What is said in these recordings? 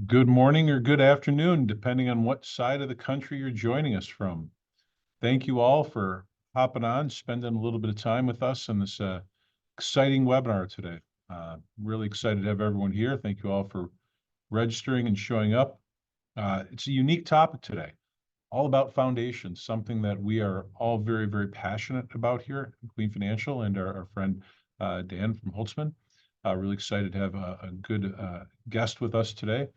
Good morning or good afternoon, depending on what side of the country you're joining us from. Thank you all for hopping on, spending a little bit of time with us on this exciting webinar today. Really excited to have everyone here. Thank you all for registering and showing up. It's a unique topic today, all about foundations, something that we are all very, very passionate about here at Queen Financial, and our friend Dan from Holtzman. Really excited to have a good guest with us today.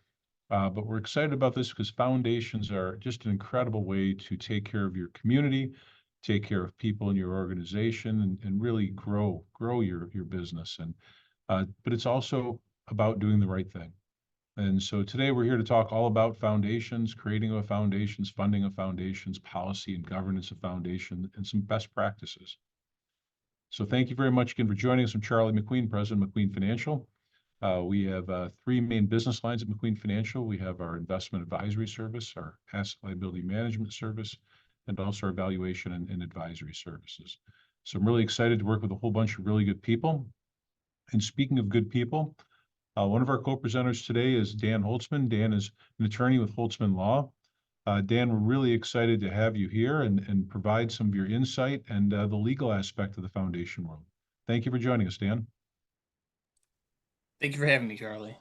But we're excited about this because foundations are just an incredible way to take care of your community, take care of people in your organization, and really grow your business. But it's also about doing the right thing. And so today we're here to talk all about foundations, creating of foundations, funding of foundations, policy and governance of foundation, and some best practices. So thank you very much again for joining us. I'm Charlie McQueen, President of McQueen Financial. We have three main business lines at McQueen Financial. We have our investment advisory service, our asset liability management service, and also our valuation and advisory services. So I'm really excited to work with a whole bunch of really good people. And speaking of good people, one of our co-presenters today is Dan Holtzman. Dan is an attorney with Holtzman Law. Dan, we're really excited to have you here and provide some of your insight and the legal aspect of the foundation world. Thank you for joining us, Dan. Thank you for having me, Charlie.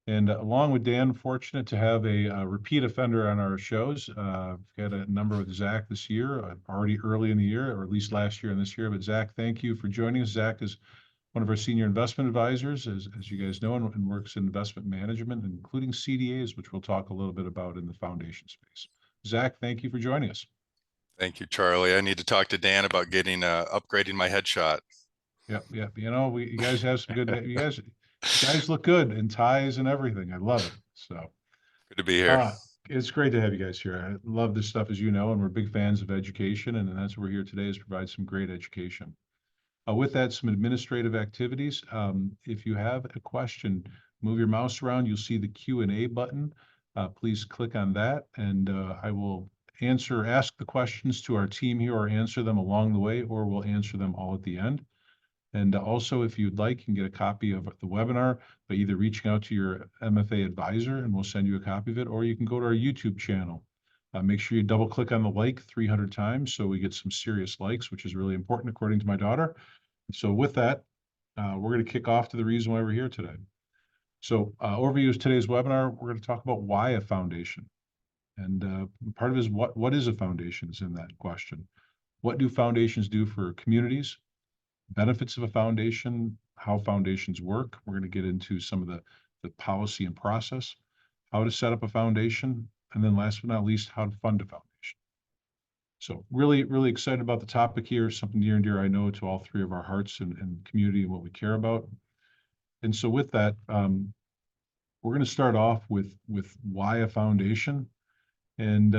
And along with Dan, fortunate to have a repeat offender on our shows. We've had a number with Zach this year, already early in the year, or at least last year and this year. But Zach, thank you for joining us. Zach is one of our senior investment advisors, as you guys know, and works in investment management, including CDAs, which we'll talk a little bit about in the foundation space. Zach, thank you for joining us. Thank you, Charlie. I need to talk to Dan about getting upgrading my headshot. Yep. You know, you guys have some good. You guys look good in ties and everything. I love it. So good to be here. It's great to have you guys here. I love this stuff, as you know, and we're big fans of education, and that's what we're here today, is provide some great education. With that, some administrative activities. If you have a question, move your mouse around. You'll see the Q&A button. Please click on that, and I will ask the questions to our team here, or answer them along the way, or we'll answer them all at the end. And also, if you'd like, you can get a copy of the webinar by either reaching out to your MFA advisor, and we'll send you a copy of it, or you can go to our YouTube channel. Make sure you double click on the like 300 times so we get some serious likes, which is really important according to my daughter. So with that, we're going to kick off to the reason why we're here today. So overview of today's webinar, we're going to talk about why a foundation. And part of it is what is a foundation is in that question. What do foundations do for communities? Benefits of a foundation, how foundations work. We're going to get into some of the policy and process, how to set up a foundation, and then last but not least, how to fund a foundation. So really, really excited about the topic here, something near and dear, I know, to all three of our hearts and community and what we care about. And so with that, we're going to start off with why a foundation. And,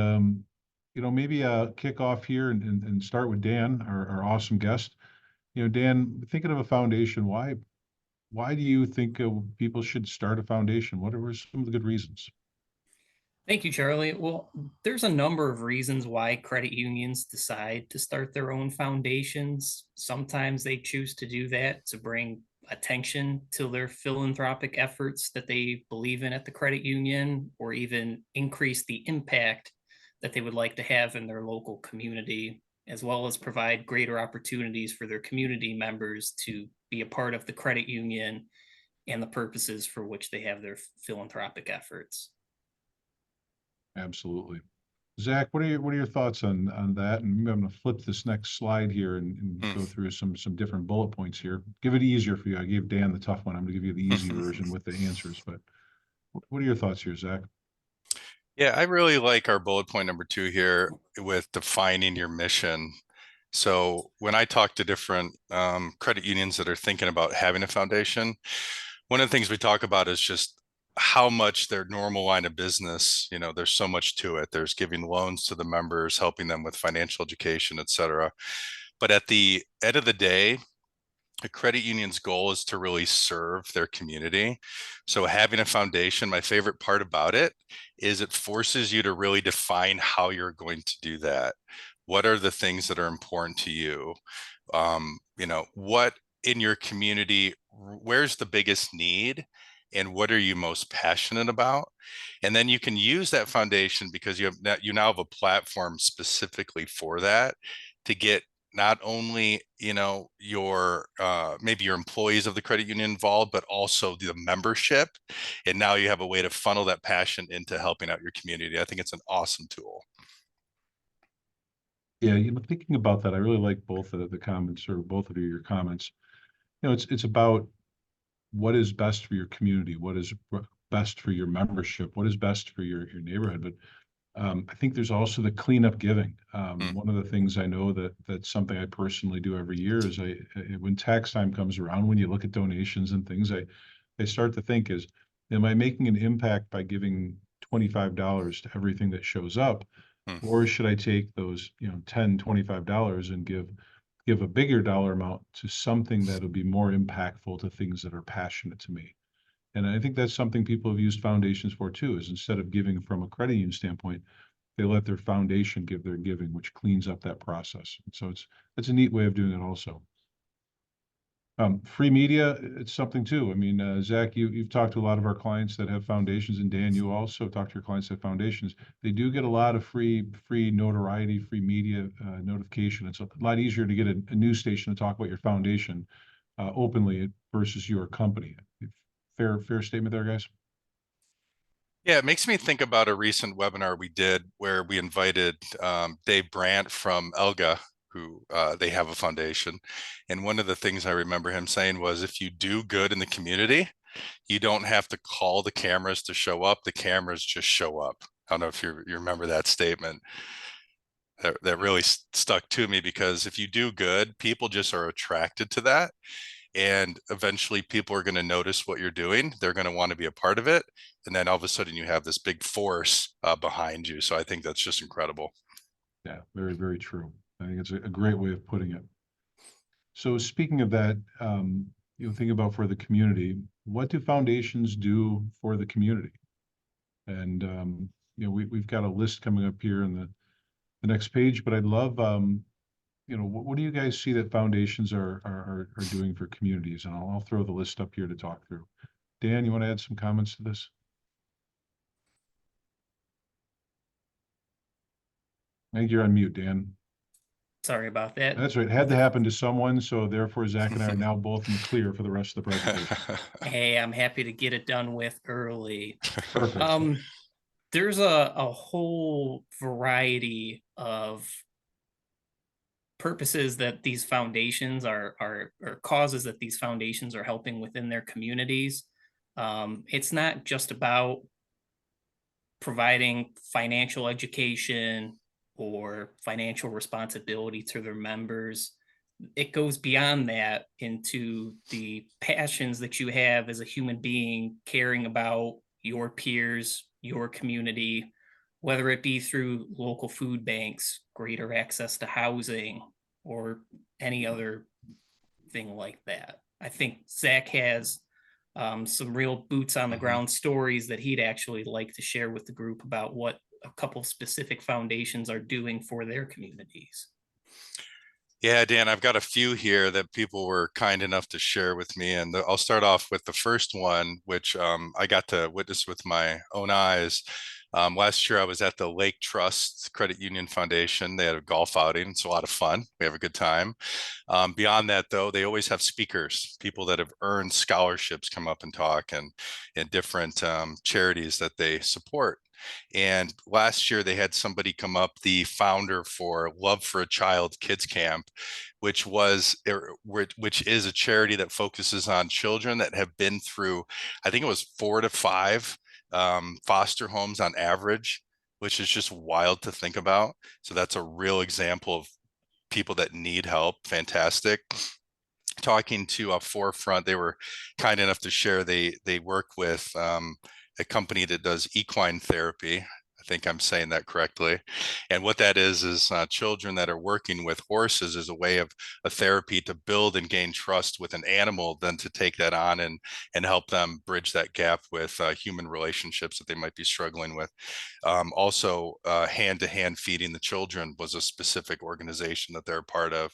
you know, maybe kick off here and start with Dan, our awesome guest. You know, Dan, thinking of a foundation, why do you think people should start a foundation? What are some of the good reasons? Thank you, Charlie. Well, there's a number of reasons why credit unions decide to start their own foundations. Sometimes they choose to do that to bring attention to their philanthropic efforts that they believe in at the credit union, or even increase the impact that they would like to have in their local community, as well as provide greater opportunities for their community members to be a part of the credit union and the purposes for which they have their philanthropic efforts. Absolutely. Zach, what are your thoughts on that? And maybe I'm going to flip this next slide here and go through some different bullet points here. Give it easier for you. I gave Dan the tough one. I'm going to give you the easy version with the answers. But what are your thoughts here, Zach? Yeah, I really like our bullet point number 2 here with defining your mission. So when I talk to different credit unions that are thinking about having a foundation, one of the things we talk about is just how much their normal line of business, you know, there's so much to it. There's giving loans to the members, helping them with financial education, et cetera. But at the end of the day, a credit union's goal is to really serve their community. So having a foundation, my favorite part about it is it forces you to really define how you're going to do that. What are the things that are important to you? You know, what in your community, where's the biggest need? and what are you most passionate about? And then you can use that foundation, because you now have a platform specifically for that, to get not only, your maybe your employees of the credit union involved, but also the membership. And now you have a way to funnel that passion into helping out your community. I think it's an awesome tool. Yeah, thinking about that, I really like both of the comments, or both of your comments. It's about what is best for your community, what is best for your membership, what is best for your neighborhood. But I think there's also the cleanup giving. Hmm. One of the things I know that's something I personally do every year is when tax time comes around, when you look at donations and things, I start to think is, am I making an impact by giving $25 to everything that shows up? Hmm. Or should I take those, $10, $25 and give a bigger dollar amount to something that'll be more impactful to things that are passionate to me? And I think that's something people have used foundations for too, is instead of giving from a credit union standpoint, they let their foundation give their giving, which cleans up that process. So it's a neat way of doing it also. Free media, it's something too. I mean, Zach, you've talked to a lot of our clients that have foundations, and Dan, you also talk to your clients that have foundations. They do get a lot of free notoriety, free media notification. It's a lot easier to get a news station to talk about your foundation openly versus your company. Fair statement there, guys. Yeah, it makes me think about a recent webinar we did where we invited Dave Brandt from Elga, who they have a foundation. And one of the things I remember him saying was, if you do good in the community, you don't have to call the cameras to show up. The cameras just show up. I don't know if you remember that statement. That really stuck to me, because if you do good, people just are attracted to that. And eventually people are going to notice what you're doing. They're going to want to be a part of it. And then all of a sudden you have this big force behind you. So I think that's just incredible. Yeah, very, very true. I think it's a great way of putting it. So speaking of that, think about for the community, what do foundations do for the community? And we've got a list coming up here in the next page, but I'd love, what do you guys see that foundations are doing for communities? And I'll throw the list up here to talk through. Dan, you want to add some comments to this? I think you're on mute, Dan. Sorry about that. That's right. It had to happen to someone, so therefore Zach and I are now both in the clear for the rest of the presentation. Hey, I'm happy to get it done with early. Perfect. There's a whole variety of purposes that these foundations are or causes that these foundations are helping within their communities. It's not just about providing financial education or financial responsibility to their members. It goes beyond that into the passions that you have as a human being, caring about your peers, your community, whether it be through local food banks, greater access to housing, or any other thing like that. I think Zach has some real boots on the ground stories that he'd actually like to share with the group about what a couple specific foundations are doing for their communities. Yeah, Dan, I've got a few here that people were kind enough to share with me. And I'll start off with the first one, which I got to witness with my own eyes. Last year, I was at the Lake Trust Credit Union Foundation. They had a golf outing. It's a lot of fun. We have a good time. Beyond that, though, they always have speakers, people that have earned scholarships come up and talk, and different charities that they support. And last year they had somebody come up, the founder for Love for a Child Kids Camp, which is a charity that focuses on children that have been through, I think it was 4 to 5 foster homes on average, which is just wild to think about. So that's a real example of people that need help. Fantastic. Talking to a Forefront, they were kind enough to share they work with a company that does equine therapy. I think I'm saying that correctly. And what that is children that are working with horses as a way of a therapy to build and gain trust with an animal, then to take that on and help them bridge that gap with human relationships that they might be struggling with. Also, hand-to-hand feeding the children was a specific organization that they're a part of,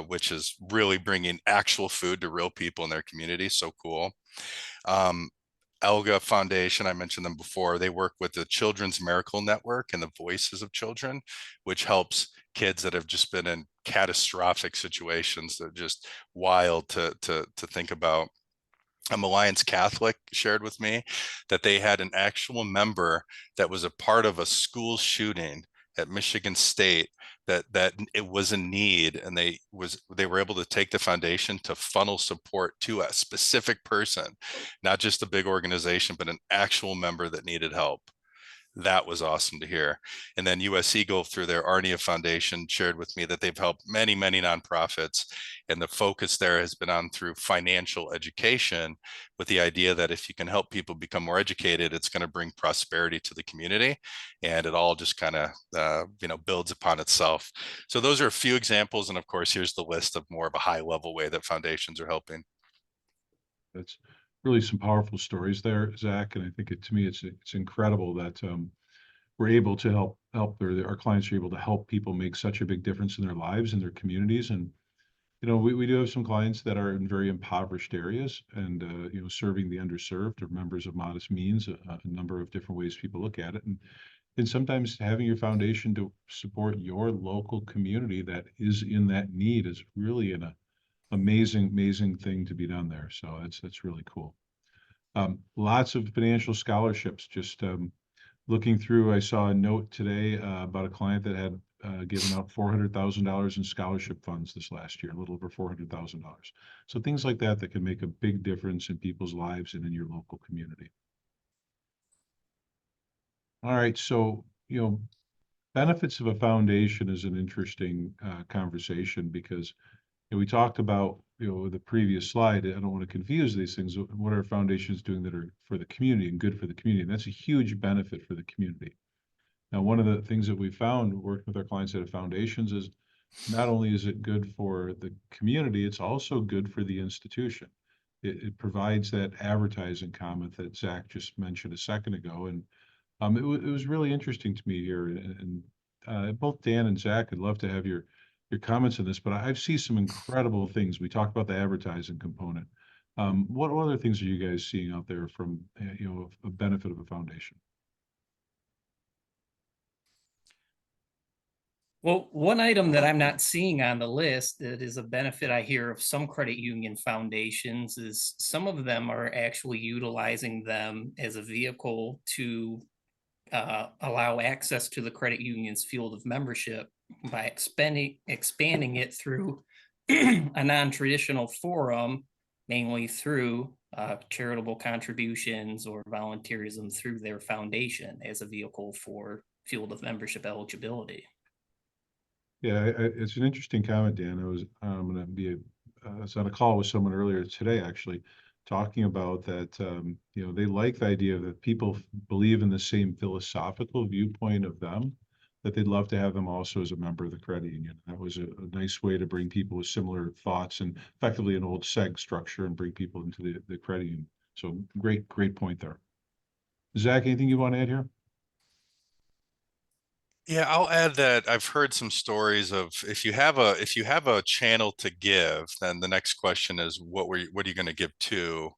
which is really bringing actual food to real people in their community. So cool. Elga Foundation, I mentioned them before. They work with the Children's Miracle Network and the Voices of Children, which helps kids that have just been in catastrophic situations that are just wild to think about. Alliance Catholic shared with me that they had an actual member that was a part of a school shooting at Michigan State that it was in need, and they were able to take the foundation to funnel support to a specific person, not just a big organization, but an actual member that needed help. That was awesome to hear. And then US Eagle, through their Arnia Foundation, shared with me that they've helped many, many nonprofits. And the focus there has been on through financial education, with the idea that if you can help people become more educated, it's going to bring prosperity to the community. And it all just kind of, builds upon itself. So those are a few examples. And of course, here's the list of more of a high level way that foundations are helping. That's really some powerful stories there, Zach. And I think to me, it's incredible that we're able to help our clients are able to help people make such a big difference in their lives and their communities. And we do have some clients that are in very impoverished areas, and serving the underserved or members of modest means, a number of different ways people look at it. And sometimes having your foundation to support your local community that is in that need is really an amazing thing to be done there. So that's really cool. Lots of financial scholarships. Just looking through, I saw a note today about a client that had given out $400,000 in scholarship funds this last year, a little over $400,000. So things like that can make a big difference in people's lives and in your local community. All right, so benefits of a foundation is an interesting conversation, because we talked about, the previous slide. I don't want to confuse these things. What are foundations doing that are for the community and good for the community? And that's a huge benefit for the community. Now, one of the things that we found working with our clients at foundations is not only is it good for the community, it's also good for the institution. It provides that advertising comment that Zach just mentioned a second ago. And it was really interesting to me here. And both Dan and Zach, I'd love to have your comments on this, but I've seen some incredible things. We talked about the advertising component. What other things are you guys seeing out there from, a benefit of a foundation? Well, one item that I'm not seeing on the list that is a benefit I hear of some credit union foundations is some of them are actually utilizing them as a vehicle to allow access to the credit union's field of membership by expanding it through a non-traditional forum, mainly through charitable contributions or volunteerism through their foundation as a vehicle for field of membership eligibility. Yeah, it's an interesting comment, Dan. I'm going to be I was on a call with someone earlier today, actually, talking about that. They like the idea that people believe in the same philosophical viewpoint of them, that they'd love to have them also as a member of the credit union. That was a nice way to bring people with similar thoughts and effectively an old seg structure and bring people into the credit union. So great point there. Zach, anything you want to add here? Yeah, I'll add that I've heard some stories of if you have a channel to give, then the next question is what are you going to give to?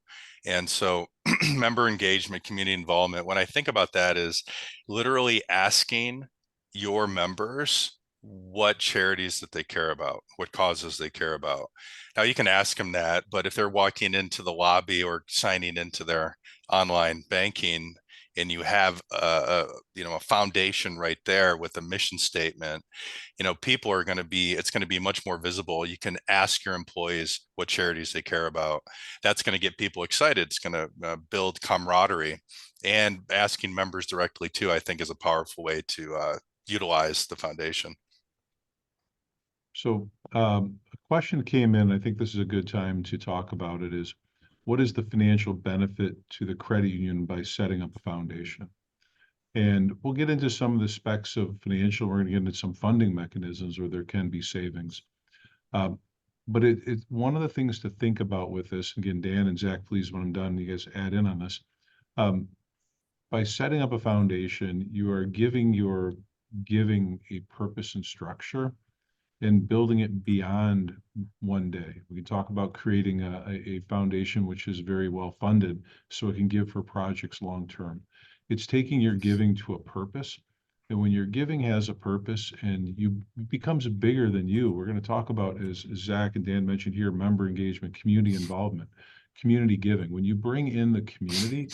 And so member engagement, community involvement, when I think about that, is literally asking your members what charities that they care about, what causes they care about. Now you can ask them that, but if they're walking into the lobby or signing into their online banking, and you have a foundation right there with a mission statement, people are going to be, it's going to be much more visible. You can ask your employees what charities they care about. That's going to get people excited. It's going to build camaraderie, and asking members directly too, I think, is a powerful way to utilize the foundation. So a question came in. I think this is a good time to talk about it. Is what is the financial benefit to the credit union by setting up a foundation? And we'll get into some of the specs of financial. We're going to get into some funding mechanisms where there can be savings. But it's one of the things to think about with this. Again, Dan and Zach, please, when I'm done, you guys add in on this. By setting up a foundation, you are giving a purpose and structure. and building it beyond one day. We can talk about creating a foundation which is very well funded so it can give for projects long term. It's taking your giving to a purpose. And when your giving has a purpose and you becomes bigger than you, we're going to talk about, as Zach and Dan mentioned here, member engagement, community involvement, community giving. When you bring in the community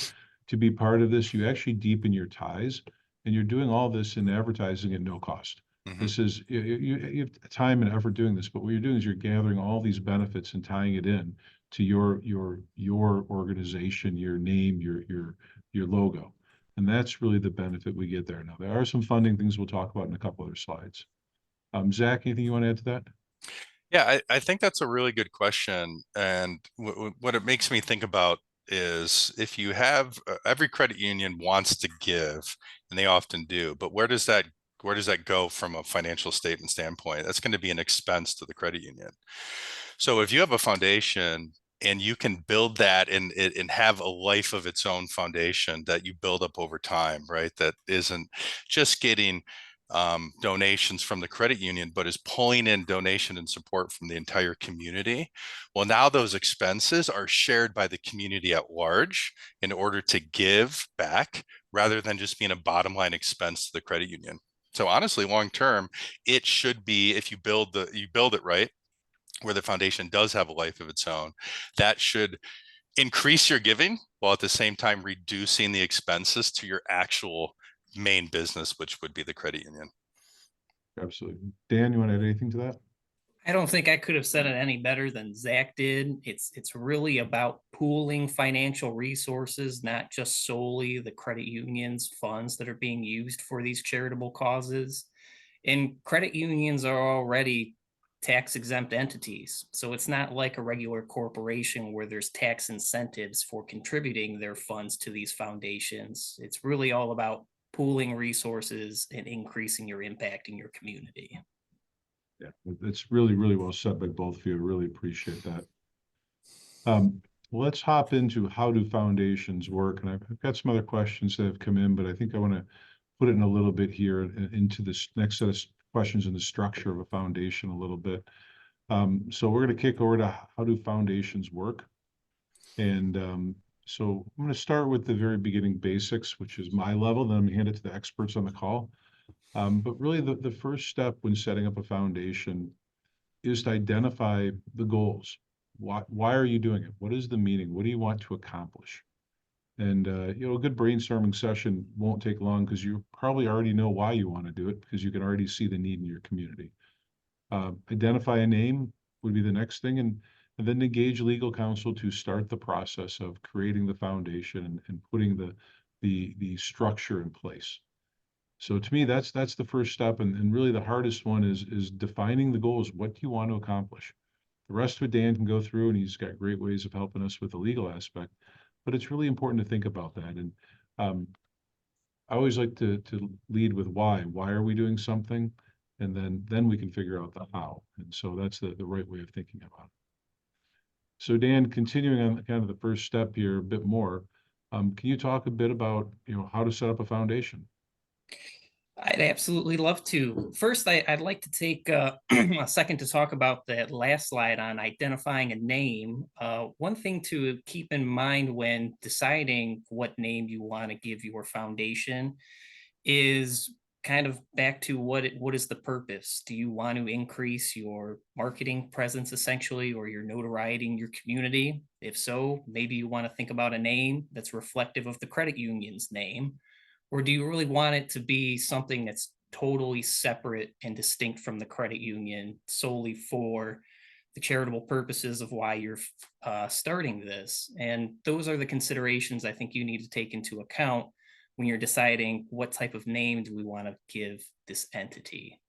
to be part of this, you actually deepen your ties, and you're doing all this in advertising at no cost. Mhm. This is, you have time and effort doing this, but what you're doing is you're gathering all these benefits and tying it in to your organization, your name, your logo. And that's really the benefit we get there. Now, there are some funding things we'll talk about in a couple other slides. Zach, anything you want to add to that? Yeah, I think that's a really good question. And what it makes me think about is if you have every credit union wants to give, and they often do, but where does that go from a financial statement standpoint? That's going to be an expense to the credit union. So if you have a foundation and you can build that and have a life of its own foundation that you build up over time, right? That isn't just getting donations from the credit union, but is pulling in donation and support from the entire community. Well, now those expenses are shared by the community at large in order to give back rather than just being a bottom line expense to the credit union. So honestly, long term, it should be, if you build it right, where the foundation does have a life of its own, that should increase your giving while at the same time reducing the expenses to your actual main business, which would be the credit union. Absolutely. Dan, you want to add anything to that? I don't think I could have said it any better than Zach did. It's really about pooling financial resources, not just solely the credit union's funds that are being used for these charitable causes. And credit unions are already tax exempt entities. So it's not like a regular corporation where there's tax incentives for contributing their funds to these foundations. It's really all about pooling resources and increasing your impact in your community. Yeah, it's really, really well said by both of you. I really appreciate that. Let's hop into how do foundations work? And I've got some other questions that have come in, but I think I want to put it in a little bit here into this next set of questions in the structure of a foundation a little bit. So we're going to kick over to how do foundations work? And so I'm going to start with the very beginning basics, which is my level, then I'm going to hand it to the experts on the call. But really the first step when setting up a foundation is to identify the goals. Why are you doing it? What is the meaning? What do you want to accomplish? And a good brainstorming session won't take long because you probably already know why you want to do it because you can already see the need in your community. Identify a name would be the next thing, and then engage legal counsel to start the process of creating the foundation and putting the structure in place. So to me, that's the first step, and really the hardest one is defining the goals. What do you want to accomplish? The rest of it, Dan can go through, and he's got great ways of helping us with the legal aspect. But it's really important to think about that. And I always like to lead with why. Why are we doing something? And then we can figure out the how. And so that's the right way of thinking about it. So Dan, continuing on kind of the first step here a bit more, can you talk a bit about how to set up a foundation? I'd absolutely love to. First, I'd like to take a second to talk about that last slide on identifying a name. One thing to keep in mind when deciding what name you want to give your foundation is kind of back to what is the purpose? Do you want to increase your marketing presence essentially, or your notoriety in your community? If so, maybe you want to think about a name that's reflective of the credit union's name. Or do you really want it to be something that's totally separate and distinct from the credit union solely for the charitable purposes of why you're starting this? And those are the considerations I think you need to take into account when you're deciding what type of name do we want to give this entity.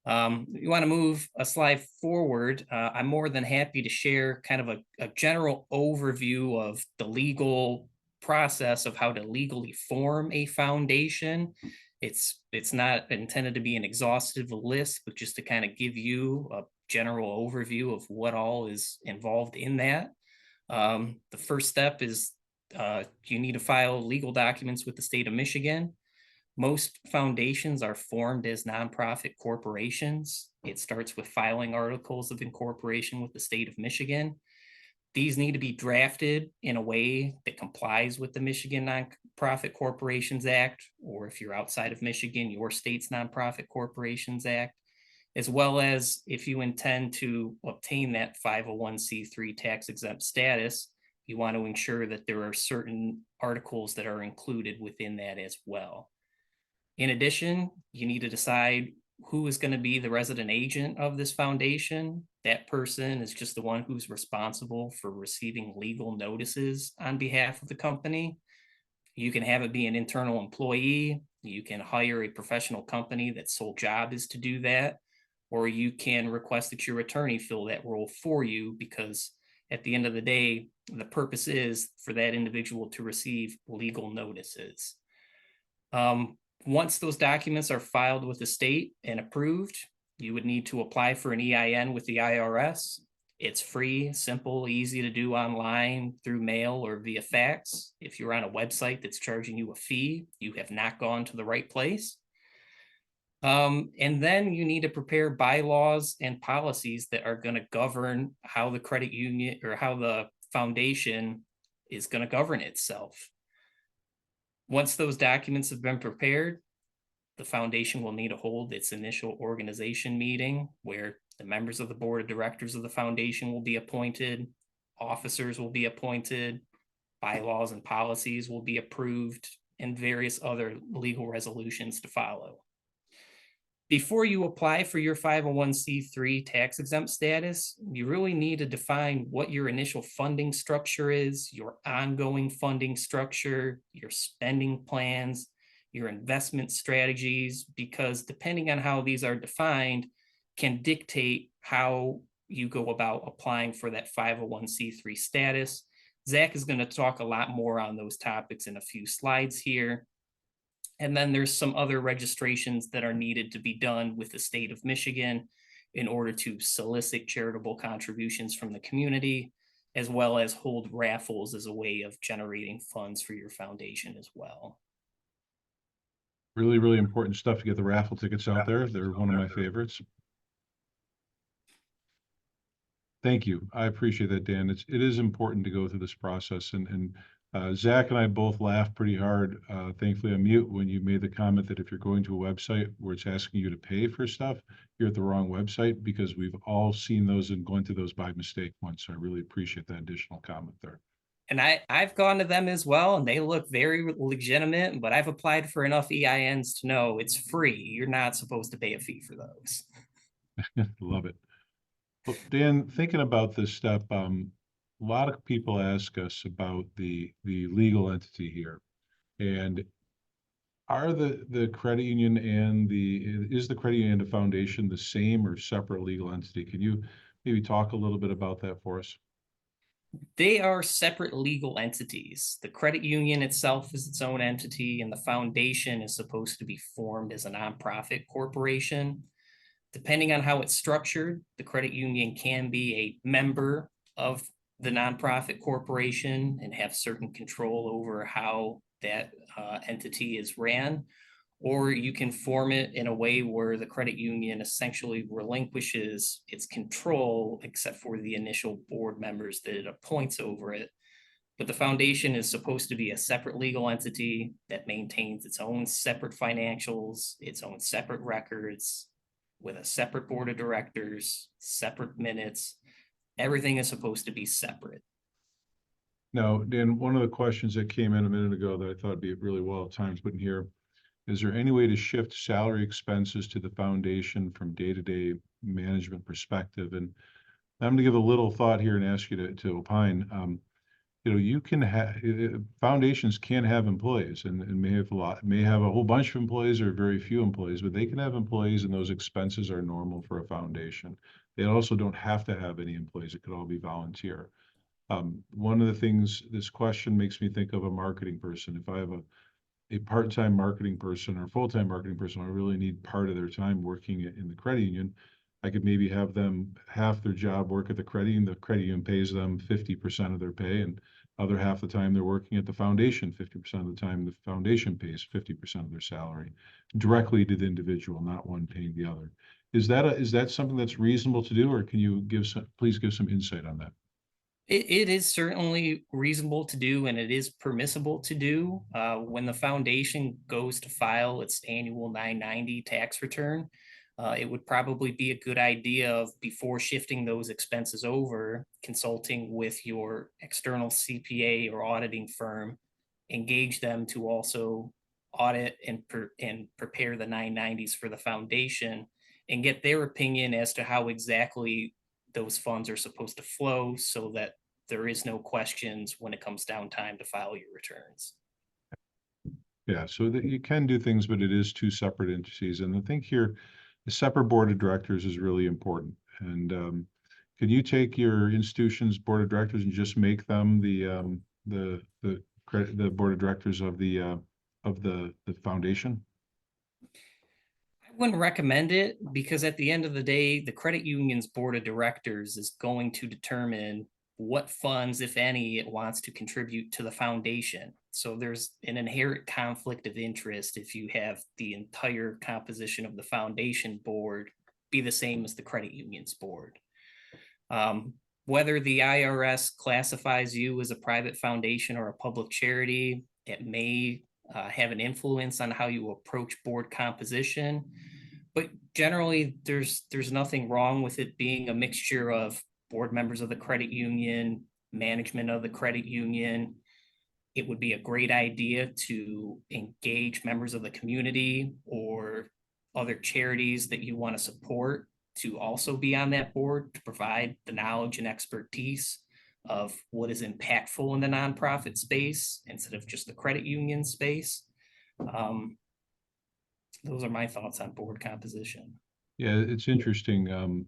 You want to move a slide forward. I'm more than happy to share kind of a general overview of the legal process of how to legally form a foundation. It's not intended to be an exhaustive list, but just to kind of give you a general overview of what all is involved in that. The first step is you need to file legal documents with the state of Michigan. Most foundations are formed as nonprofit corporations. It starts with filing articles of incorporation with the state of Michigan. These need to be drafted in a way that complies with the Michigan Nonprofit Corporations Act, or if you're outside of Michigan, your state's Nonprofit Corporations Act, as well as if you intend to obtain that 501c3 tax exempt status, you want to ensure that there are certain articles that are included within that as well. In addition, you need to decide who is going to be the resident agent of this foundation. That person is just the one who's responsible for receiving legal notices on behalf of the company. You can have it be an internal employee. You can hire a professional company that's sole job is to do that, or you can request that your attorney fill that role for you, because at the end of the day, the purpose is for that individual to receive legal notices. Once those documents are filed with the state and approved, you would need to apply for an EIN with the IRS. It's free, simple, easy to do online, through mail, or via fax. If you're on a website that's charging you a fee, you have not gone to the right place. And then you need to prepare bylaws and policies that are going to govern how the credit union or how the foundation is going to govern itself. Once those documents have been prepared, the foundation will need to hold its initial organization meeting where the members of the board of directors of the foundation will be appointed, officers will be appointed, bylaws and policies will be approved, and various other legal resolutions to follow. Before you apply for your 501c3 tax exempt status, you really need to define what your initial funding structure is, your ongoing funding structure, your spending plans, your investment strategies, because depending on how these are defined can dictate how you go about applying for that 501c3 status. Zach is going to talk a lot more on those topics in a few slides here. And then there's some other registrations that are needed to be done with the state of Michigan in order to solicit charitable contributions from the community, as well as hold raffles as a way of generating funds for your foundation as well. Really, really important stuff to get the raffle tickets out there. They're one of my favorites. Thank you. I appreciate that, Dan. It is important to go through this process, and Zach and I both laughed pretty hard, thankfully on mute, when you made the comment that if you're going to a website where it's asking you to pay for stuff, you're at the wrong website, because we've all seen those and gone through those by mistake once. So I really appreciate that additional comment there. And I've gone to them as well, and they look very legitimate, but I've applied for enough EINs to know it's free. You're not supposed to pay a fee for those. Love it. Well, Dan, thinking about this step, a lot of people ask us about the legal entity here, and are the credit union and is the credit union and the foundation the same or separate legal entity? Can you maybe talk a little bit about that for us? They are separate legal entities. The credit union itself is its own entity, and the foundation is supposed to be formed as a nonprofit corporation. Depending on how it's structured, the credit union can be a member of the nonprofit corporation and have certain control over how that entity is ran, or you can form it in a way where the credit union essentially relinquishes its control, except for the initial board members that it appoints over it. But the foundation is supposed to be a separate legal entity that maintains its own separate financials, its own separate records, with a separate board of directors, separate minutes. Everything is supposed to be separate. Now, Dan, one of the questions that came in a minute ago that I thought would be really well timed put in here: is there any way to shift salary expenses to the foundation from day-to-day management perspective? And I'm going to give a little thought here and ask you to opine. You can have foundations can have employees and may have a whole bunch of employees or very few employees, but they can have employees, and those expenses are normal for a foundation. They also don't have to have any employees. It could all be volunteer. One of the things this question makes me think of a marketing person. If I have a part-time marketing person or full-time marketing person, I really need part of their time working in the credit union. I could maybe have them half their job work at the credit union. The credit union pays them 50% of their pay, and Other half the time they're working at the foundation. 50% of the time, the foundation pays 50% of their salary directly to the individual, not one paying the other. Is that something that's reasonable to do, or can you please give some insight on that? It is certainly reasonable to do, and it is permissible to do. When the foundation goes to file its annual 990 tax return, it would probably be a good idea of, before shifting those expenses over, consulting with your external CPA or auditing firm, engage them to also audit and prepare the 990s for the foundation, and get their opinion as to how exactly those funds are supposed to flow, so that there is no questions when it comes down time to file your returns. Yeah, so that you can do things, but it is two separate entities. And I think here, the separate board of directors is really important. And can you take your institution's board of directors and just make them the board of directors of the foundation? I wouldn't recommend it, because at the end of the day, the credit union's board of directors is going to determine what funds, if any, it wants to contribute to the foundation. So there's an inherent conflict of interest if you have the entire composition of the foundation board be the same as the credit union's board. Whether the IRS classifies you as a private foundation or a public charity, it may have an influence on how you approach board composition. But generally, there's nothing wrong with it being a mixture of board members of the credit union, management of the credit union. It would be a great idea to engage members of the community or other charities that you want to support to also be on that board, to provide the knowledge and expertise of what is impactful in the nonprofit space instead of just the credit union space. Those are my thoughts on board composition. Yeah, it's interesting.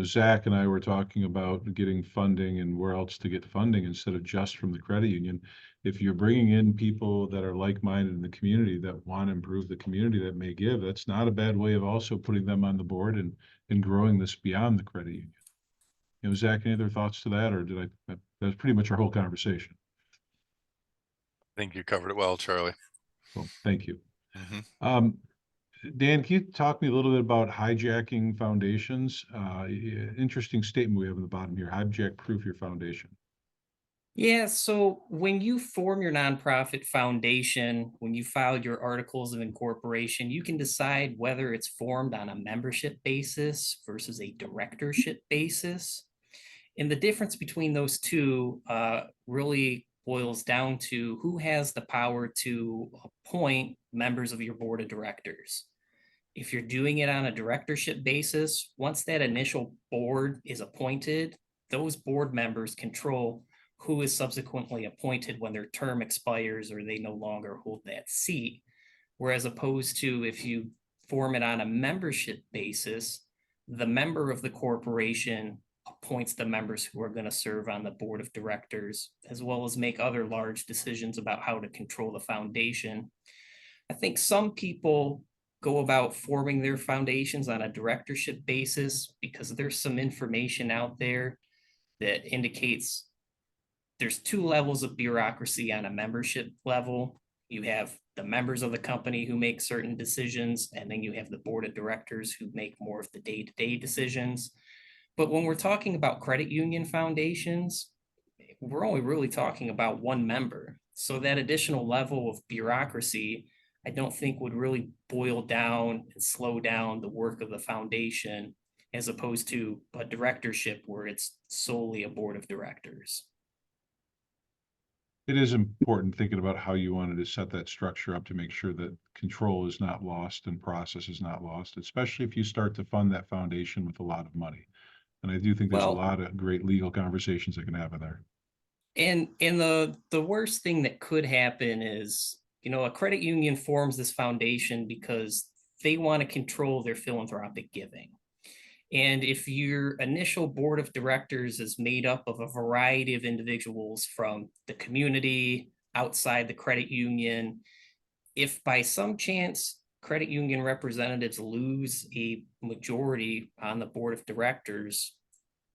Zach and I were talking about getting funding and where else to get funding instead of just from the credit union. If you're bringing in people that are like-minded in the community that want to improve the community, that may give, that's not a bad way of also putting them on the board and growing this beyond the credit union. Zach, any other thoughts to that, or that's pretty much our whole conversation. I think you covered it well, Charlie. Well, thank you. Mm-hmm. Dan, can you talk to me a little bit about hijacking foundations? Interesting statement we have in the bottom here, hijack-proof your foundation. Yeah, so when you form your nonprofit foundation, when you file your articles of incorporation, you can decide whether it's formed on a membership basis versus a directorship basis. And the difference between those two really boils down to who has the power to appoint members of your board of directors. If you're doing it on a directorship basis, once that initial board is appointed, those board members control who is subsequently appointed when their term expires or they no longer hold that seat. Whereas opposed to if you form it on a membership basis, the member of the corporation appoints the members who are going to serve on the board of directors, as well as make other large decisions about how to control the foundation. I think some people go about forming their foundations on a directorship basis because there's some information out there that indicates there's two levels of bureaucracy on a membership level. You have the members of the company who make certain decisions, and then you have the board of directors who make more of the day-to-day decisions. But when we're talking about credit union foundations, we're only really talking about one member. So that additional level of bureaucracy, I don't think would really boil down and slow down the work of the foundation, as opposed to a directorship where it's solely a board of directors. It is important thinking about how you wanted to set that structure up to make sure that control is not lost and process is not lost, especially if you start to fund that foundation with a lot of money. And I do think there's a lot of great legal conversations that can happen there. And the worst thing that could happen is, a credit union forms this foundation because they want to control their philanthropic giving. And if your initial board of directors is made up of a variety of individuals from the community, outside the credit union, if by some chance credit union representatives lose a majority on the board of directors,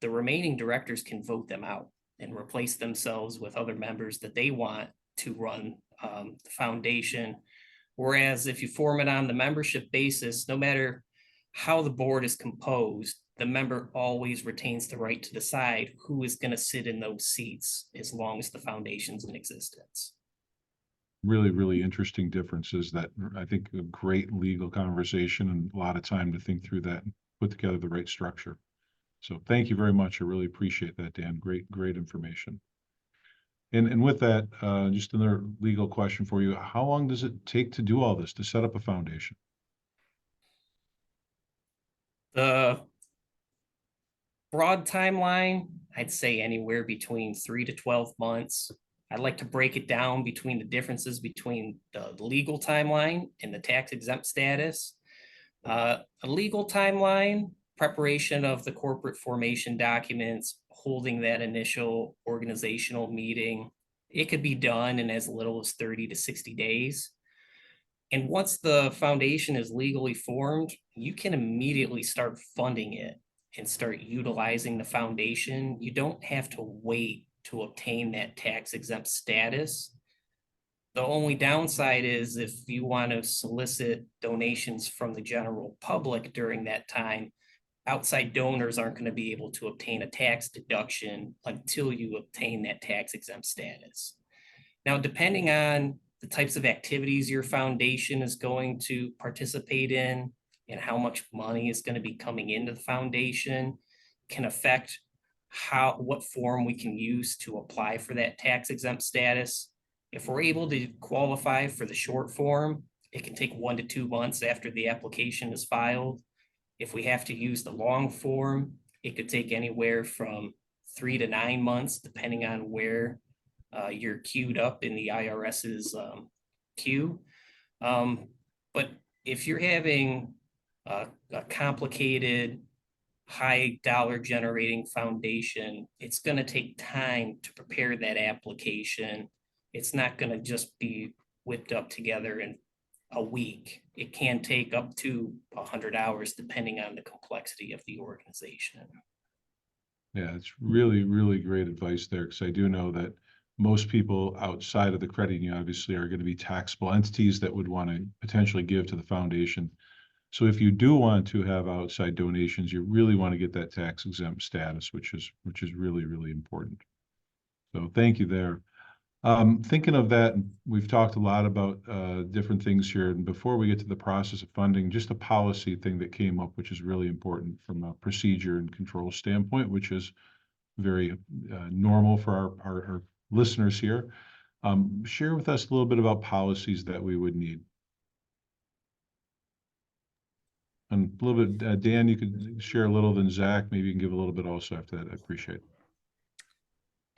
the remaining directors can vote them out. and replace themselves with other members that they want to run the foundation. Whereas if you form it on the membership basis, no matter how the board is composed, the member always retains the right to decide who is going to sit in those seats as long as the foundation's in existence. Really, really interesting differences that I think a great legal conversation and a lot of time to think through that and put together the right structure. So thank you very much. I really appreciate that, Dan. Great information. And with that, just another legal question for you. How long does it take to do all this, to set up a foundation? The broad timeline, I'd say anywhere between 3 to 12 months. I'd like to break it down between the differences between the legal timeline and the tax exempt status. A legal timeline, preparation of the corporate formation documents, holding that initial organizational meeting. It could be done in as little as 30 to 60 days. And once the foundation is legally formed, you can immediately start funding it and start utilizing the foundation. You don't have to wait to obtain that tax exempt status. The only downside is if you want to solicit donations from the general public during that time, outside donors aren't going to be able to obtain a tax deduction until you obtain that tax exempt status. Now, depending on the types of activities your foundation is going to participate in and how much money is going to be coming into the foundation can affect what form we can use to apply for that tax exempt status. If we're able to qualify for the short form, it can take 1 to 2 months after the application is filed. If we have to use the long form, it could take anywhere from 3 to 9 months, depending on where you're queued up in the IRS's queue. But if you're having a complicated, high dollar generating foundation, it's going to take time to prepare that application. It's not going to just be whipped up together in a week. It can take up to 100 hours depending on the complexity of the organization. Yeah, it's really, really great advice there, because I do know that most people outside of the credit union obviously are going to be taxable entities that would want to potentially give to the foundation. So if you do want to have outside donations, you really want to get that tax exempt status, which is really, really important. So thank you there. Thinking of that, we've talked a lot about different things here. And before we get to the process of funding, just a policy thing that came up, which is really important from a procedure and control standpoint, which is very normal for our listeners here. Share with us a little bit about policies that we would need. And a little bit, Dan, you could share a little, then Zach, maybe you can give a little bit also after that. I appreciate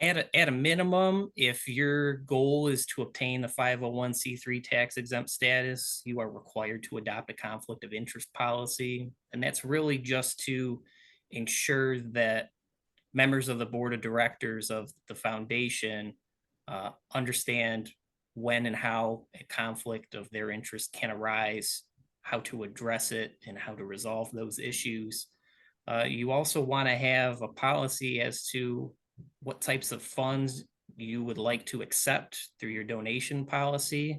it. At a minimum, if your goal is to obtain the 501c3 tax exempt status, you are required to adopt a conflict of interest policy. And that's really just to ensure that members of the board of directors of the foundation understand when and how a conflict of their interest can arise, how to address it, and how to resolve those issues. You also want to have a policy as to what types of funds you would like to accept through your donation policy,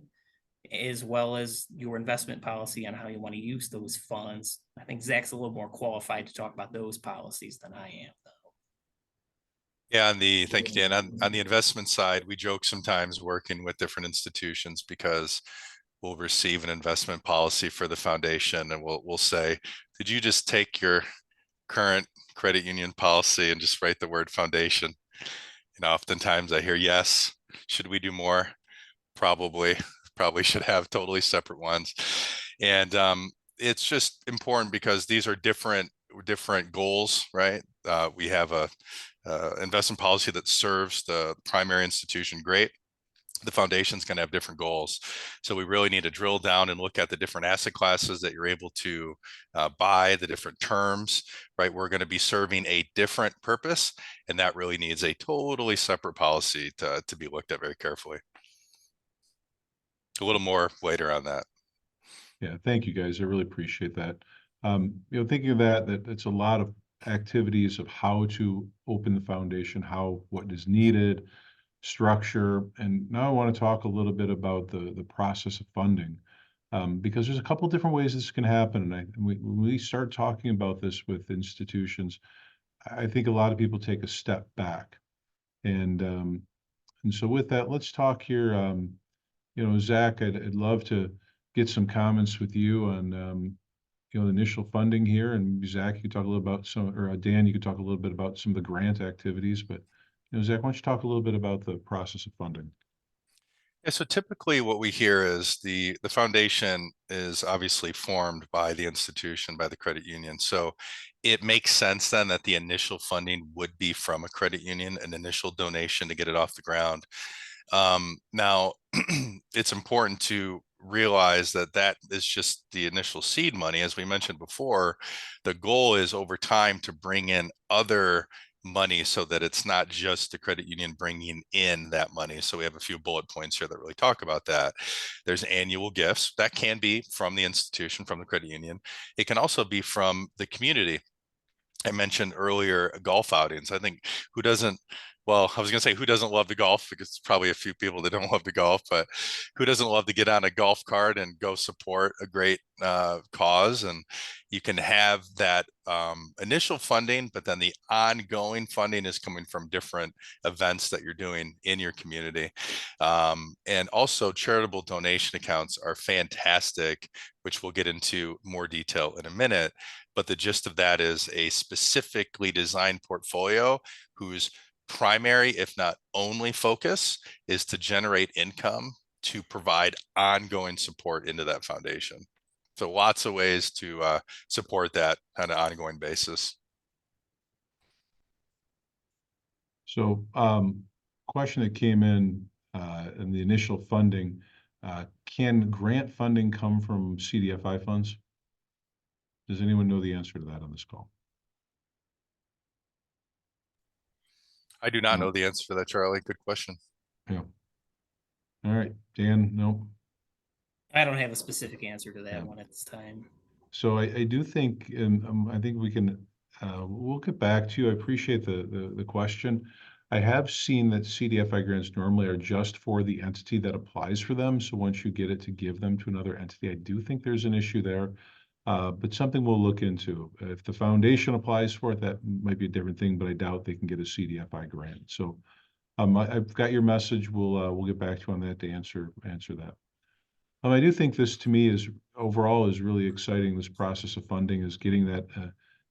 as well as your investment policy on how you want to use those funds. I think Zach's a little more qualified to talk about those policies than I am, though. Yeah, thank you, Dan. On the investment side, we joke sometimes working with different institutions because we'll receive an investment policy for the foundation and we'll say, did you just take your current credit union policy and just write the word foundation? You know, oftentimes I hear yes. Should we do more? Probably should have totally separate ones. And it's just important because these are different goals, right? We have a investment policy that serves the primary institution great. The foundation's going to have different goals. So we really need to drill down and look at the different asset classes that you're able to buy, the different terms, right? We're going to be serving a different purpose, and that really needs a totally separate policy to be looked at very carefully. A little more later on that. Yeah, thank you guys. I really appreciate that. Thinking of that it's a lot of activities of how to open the foundation, what is needed, structure. And now I want to talk a little bit about the process of funding. Because there's a couple different ways this can happen. And when we start talking about this with institutions, I think a lot of people take a step back. And so with that, let's talk here. Zach, I'd love to get some comments with you on, the initial funding here. And Zach, you could talk a little about or Dan, you could talk a little bit about some of the grant activities. But, Zach, why don't you talk a little bit about the process of funding? Yeah, so typically what we hear is the foundation is obviously formed by the institution, by the credit union. So it makes sense then that the initial funding would be from a credit union, an initial donation to get it off the ground. Now, it's important to realize that that is just the initial seed money. As we mentioned before, the goal is over time to bring in other money so that it's not just the credit union bringing in that money. So we have a few bullet points here that really talk about that. There's annual gifts that can be from the institution, from the credit union. It can also be from the community. I mentioned earlier golf outings. I think who doesn't, well, I was going to say who doesn't love to golf, because it's probably a few people that don't love to golf, but who doesn't love to get on a golf cart and go support a great cause? And you can have that initial funding, but then the ongoing funding is coming from different events that you're doing in your community. And also charitable donation accounts are fantastic, which we'll get into more detail in a minute. But the gist of that is a specifically designed portfolio whose primary, if not only focus, is to generate income to provide ongoing support into that foundation. So lots of ways to support that on an ongoing basis. So, question that came in the initial funding, can grant funding come from CDFI funds? Does anyone know the answer to that on this call? I do not No. know the answer to that, Charlie. Good question. Yeah. All right, Dan, no. I don't have a specific answer to that Yeah. one at this time. So I do think, I think we can, we'll get back to you. I appreciate the question. I have seen that CDFI grants normally are just for the entity that applies for them. So once you get it to give them to another entity, I do think there's an issue there. But something we'll look into. If the foundation applies for it, that might be a different thing, but I doubt they can get a CDFI grant. So I've got your message. We'll get back to you on that to answer that. I do think this, to me, is overall is really exciting. This process of funding is getting that,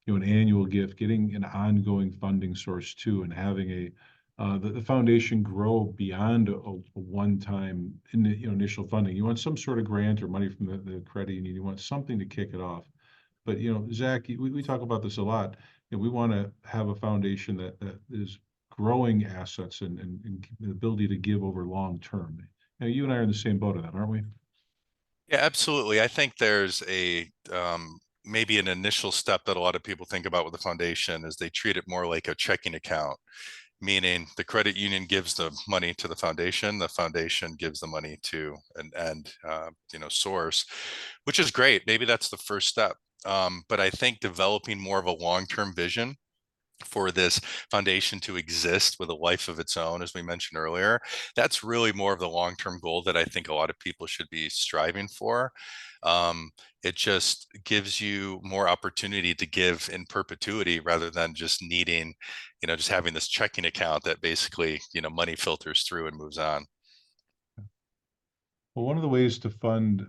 an annual gift, getting an ongoing funding source too, and having the foundation grow beyond a one-time initial funding. You want some sort of grant or money from the credit union. You want something to kick it off. But Zach, we talk about this a lot. We want to have a foundation that is growing assets and the ability to give over long term. You and I are in the same boat on that, aren't we? Yeah, absolutely. I think there's a maybe an initial step that a lot of people think about with the foundation is they treat it more like a checking account, meaning the credit union gives the money to the foundation gives the money to an end source, which is great. Maybe that's the first step. But I think developing more of a long-term vision for this foundation to exist with a life of its own, as we mentioned earlier, that's really more of the long-term goal that I think a lot of people should be striving for. It just gives you more opportunity to give in perpetuity rather than just needing, just having this checking account that basically, money filters through and moves on. Well, one of the ways to fund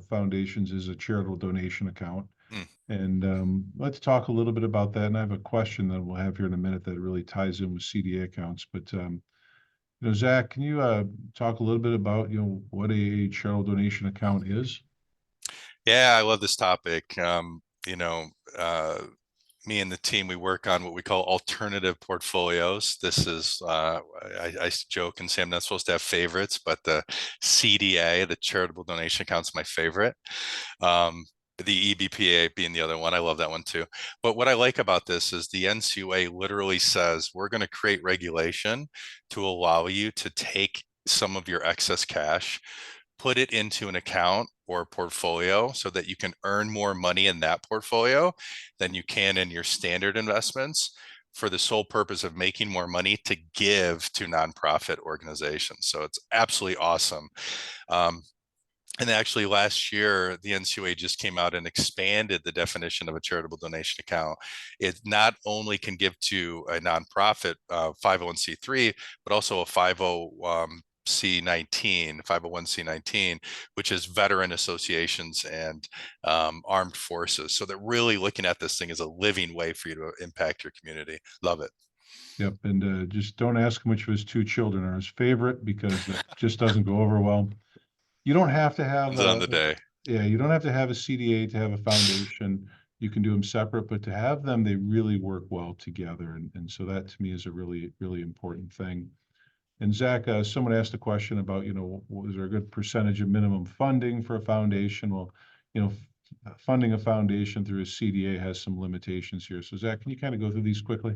foundations is a charitable donation account. Mm. And let's talk a little bit about that. And I have a question that we'll have here in a minute that really ties in with CDA accounts. But Zach, can you talk a little bit about what a charitable donation account is? Yeah, I love this topic. Me and the team, we work on what we call alternative portfolios. This is, I joke and say I'm not supposed to have favorites, but the CDA, the charitable donation account's my favorite. The EBPA being the other one. I love that one too. But what I like about this is the NCUA literally says, we're going to create regulation to allow you to take some of your excess cash, put it into an account or portfolio so that you can earn more money in that portfolio than you can in your standard investments, for the sole purpose of making more money to give to nonprofit organizations. So it's absolutely awesome. And actually last year, the NCUA just came out and expanded the definition of a charitable donation account. It not only can give to a nonprofit 501c3, but also a 501c19, which is veteran associations and armed forces. So they're really looking at this thing as a living way for you to impact your community. Love it. Yep, and just don't ask him which of his two children are his favorite, because that just doesn't go over well. You don't have to have Depends on the day. yeah, you don't have to have a CDA to have a foundation. You can do them separate, but to have them, they really work well together. And so that to me is a really, really important thing. And Zach, someone asked a question about, was there a good percentage of minimum funding for a foundation? Well, funding a foundation through a CDA has some limitations here. So Zach, can you kind of go through these quickly?